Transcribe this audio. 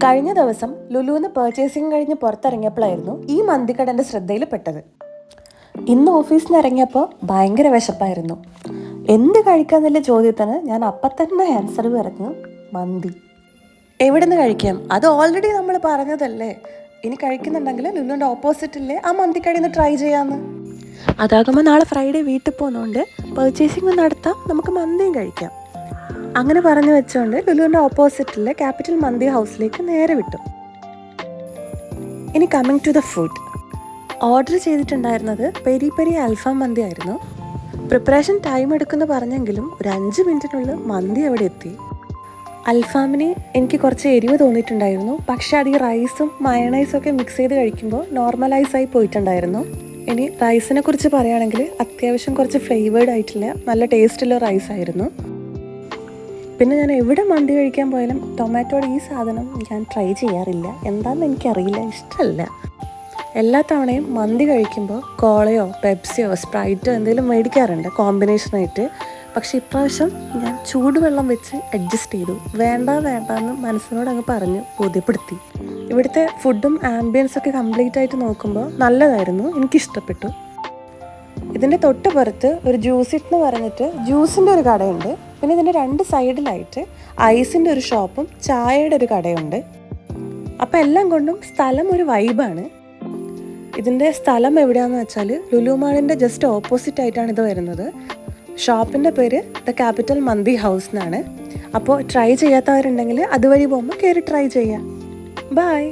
കഴിഞ്ഞ ദിവസം ലുലുവിന് പർച്ചേസിങ് കഴിഞ്ഞ് പുറത്തിറങ്ങിയപ്പോഴായിരുന്നു ഈ മന്തിക്കട എൻ്റെ ശ്രദ്ധയിൽപ്പെട്ടത്. ഇന്ന് ഓഫീസിൽ നിന്ന് ഇറങ്ങിയപ്പോൾ ഭയങ്കര വിശപ്പായിരുന്നു. എന്ത് കഴിക്കാന്നുള്ള ചോദ്യത്തിന് ഞാൻ അപ്പം തന്നെ ആൻസർ പറഞ്ഞു, മന്തി. എവിടെ നിന്ന് കഴിക്കാം? അത് ഓൾറെഡി നമ്മൾ പറഞ്ഞതല്ലേ. ഇനി കഴിക്കുന്നുണ്ടെങ്കിൽ ലുലുവിൻ്റെ ഓപ്പോസിറ്റില്ലേ ആ മന്തിക്കടയിൽ നിന്ന് ട്രൈ ചെയ്യാമെന്ന്. അതാകുമ്പോൾ നാളെ ഫ്രൈഡേ വീട്ടിൽ പോകുന്നതുകൊണ്ട് പർച്ചേസിങ് നടത്താം, നമുക്ക് മന്തിയും കഴിക്കാം. അങ്ങനെ പറഞ്ഞു വെച്ചുകൊണ്ട് ലുലുവിൻ്റെ ഓപ്പോസിറ്റിലെ ക്യാപിറ്റൽ മന്തി ഹൗസിലേക്ക് നേരെ വിട്ടു. ഇനി coming to the food. Order ചെയ്തിട്ടുണ്ടായിരുന്നത് പെരി പെരി അൽഫാം മന്തി ആയിരുന്നു. പ്രിപ്പറേഷൻ ടൈം എടുക്കുമെന്ന് പറഞ്ഞെങ്കിലും ഒരു 5 മിനിറ്റിനുള്ളിൽ മന്തി അവിടെ എത്തി. അൽഫാമിന് എനിക്ക് കുറച്ച് എരിവ് തോന്നിയിട്ടുണ്ടായിരുന്നു, പക്ഷേ അത് ഈ റൈസും മയണൈസും ഒക്കെ മിക്സ് ചെയ്ത് കഴിക്കുമ്പോൾ നോർമലൈസായി പോയിട്ടുണ്ടായിരുന്നു. ഇനി റൈസിനെ കുറിച്ച് പറയുകയാണെങ്കിൽ അത്യാവശ്യം കുറച്ച് ഫ്ലേവേർഡ് ആയിട്ടുള്ള നല്ല ടേസ്റ്റുള്ള റൈസായിരുന്നു. പിന്നെ ഞാൻ എവിടെ മന്തി കഴിക്കാൻ പോയാലും ടൊമാറ്റോയുടെ ഈ സാധനം ഞാൻ ട്രൈ ചെയ്യാറില്ല. എന്താണെന്ന് എനിക്കറിയില്ല, ഇഷ്ടമല്ല. എല്ലാ തവണയും മന്തി കഴിക്കുമ്പോൾ കോളയോ പെപ്സിയോ സ്പ്രൈറ്റോ എന്തെങ്കിലും മേടിക്കാറുണ്ട് കോമ്പിനേഷനായിട്ട്. പക്ഷേ ഇപ്രാവശ്യം ഞാൻ ചൂടുവെള്ളം വെച്ച് അഡ്ജസ്റ്റ് ചെയ്തു. വേണ്ടെന്ന് മനസ്സിനോട് അങ്ങ് പറഞ്ഞ് ബോധ്യപ്പെടുത്തി. ഇവിടുത്തെ ഫുഡും ആംബിയൻസൊക്കെ കംപ്ലീറ്റ് ആയിട്ട് നോക്കുമ്പോൾ നല്ലതായിരുന്നു, എനിക്കിഷ്ടപ്പെട്ടു. ഇതിൻ്റെ തൊട്ടുപുറത്ത് ഒരു ജ്യൂസിറ്റ് എന്ന് പറഞ്ഞിട്ട് ജ്യൂസിൻ്റെ ഒരു കടയുണ്ട്. പിന്നെ ഇതിൻ്റെ 2 സൈഡിലായിട്ട് ഐസിൻ്റെ ഒരു ഷോപ്പും ചായയുടെ ഒരു കടയുണ്ട്. അപ്പം എല്ലാം കൊണ്ടും സ്ഥലം ഒരു വൈബാണ്. ഇതിൻ്റെ സ്ഥലം എവിടെയാണെന്ന് വെച്ചാൽ ലുലു മാളിൻ്റെ ജസ്റ്റ് ഓപ്പോസിറ്റ് ആയിട്ടാണ് ഇത് വരുന്നത്. ഷോപ്പിൻ്റെ പേര് ദ ക്യാപിറ്റൽ മന്തി ഹൗസ് എന്നാണ്. അപ്പോൾ ട്രൈ ചെയ്യാത്തവരുണ്ടെങ്കിൽ അതുവഴി പോകുമ്പോൾ കയറി ട്രൈ ചെയ്യാം. ബൈ.